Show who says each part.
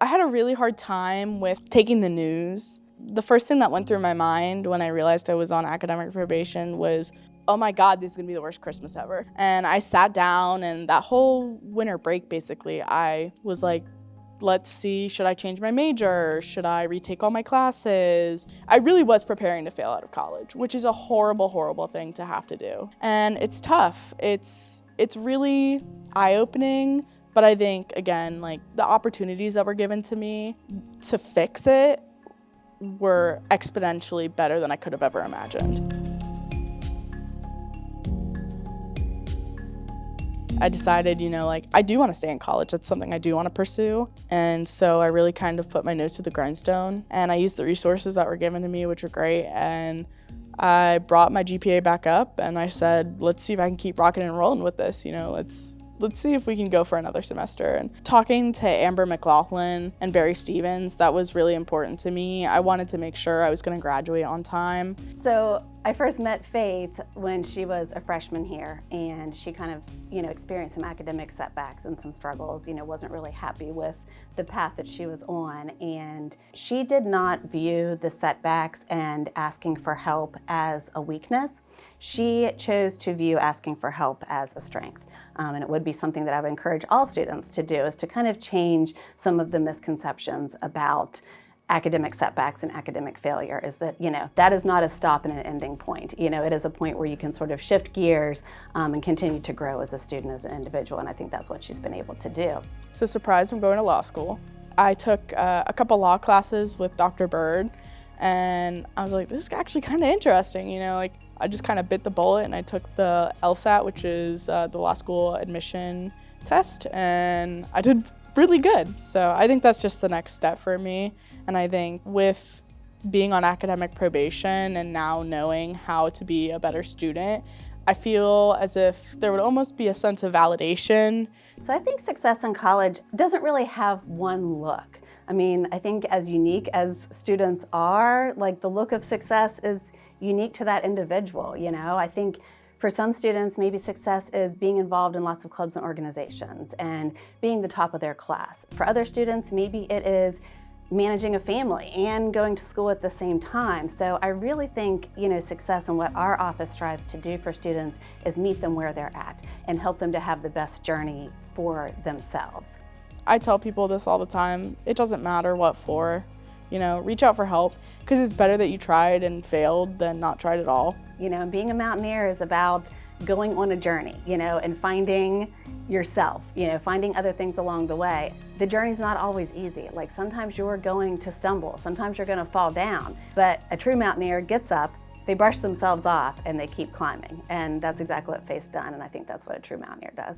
Speaker 1: I had a really hard time with taking the news. The first thing that went through my mind when I realized I was on academic probation was, oh my God, this is gonna be the worst Christmas ever. And I sat down, and that whole winter break, basically, I was like, let's see, should I change my major? Should I retake all my classes? I really was preparing to fail out of college, which is a horrible, horrible thing to have to do. And it's tough. It's really eye-opening, but I think, again, like the opportunities that were given to me to fix it were exponentially better than I could have ever imagined. I decided, I do want to stay in college. That's something I do want to pursue. And so I really kind of put my nose to the grindstone, and I used the resources that were given to me, which were great. And I brought my GPA back up, and I said, let's see if I can keep rocking and rolling with this. Let's see if we can go for another semester. And talking to Amber McLaughlin and Barry Stevens, that was really important to me. I wanted to make sure I was going to graduate on time.
Speaker 2: So I first met Faith when she was a freshman here, and she kind of, experienced some academic setbacks and some struggles, wasn't really happy with the path that she was on. And she did not view the setbacks and asking for help as a weakness. She chose to view asking for help as a strength. And it would be something that I would encourage all students to do, is to kind of change some of the misconceptions about academic setbacks and academic failure. Is that, that is not a stop and an ending point. It is a point where you can sort of shift gears and continue to grow as a student, as an individual, and I think that's what she's been able to do.
Speaker 1: So surprised I'm going to law school. I took a couple law classes with Dr. Bird, and I was like, this is actually kind of interesting, I just kind of bit the bullet, and I took the LSAT, which is the law school admission test, and I did really good. So I think that's just the next step for me. And I think with being on academic probation and now knowing how to be a better student, I feel as if there would almost be a sense of validation.
Speaker 2: So I think success in college doesn't really have one look. I think as unique as students are, like the look of success is unique to that individual. I think for some students, maybe success is being involved in lots of clubs and organizations and being the top of their class. For other students, maybe it is managing a family and going to school at the same time. So I really think, success and what our office strives to do for students is meet them where they're at and help them to have the best journey for themselves.
Speaker 1: I tell people this all the time. It doesn't matter what for. Reach out for help, because it's better that you tried and failed than not tried at all.
Speaker 2: Being a mountaineer is about going on a journey, and finding yourself, finding other things along the way. The journey's not always easy. Like sometimes you're going to stumble, sometimes you're going to fall down, but a true mountaineer gets up, they brush themselves off, and they keep climbing. And that's exactly what Faith's done, and I think that's what a true mountaineer does.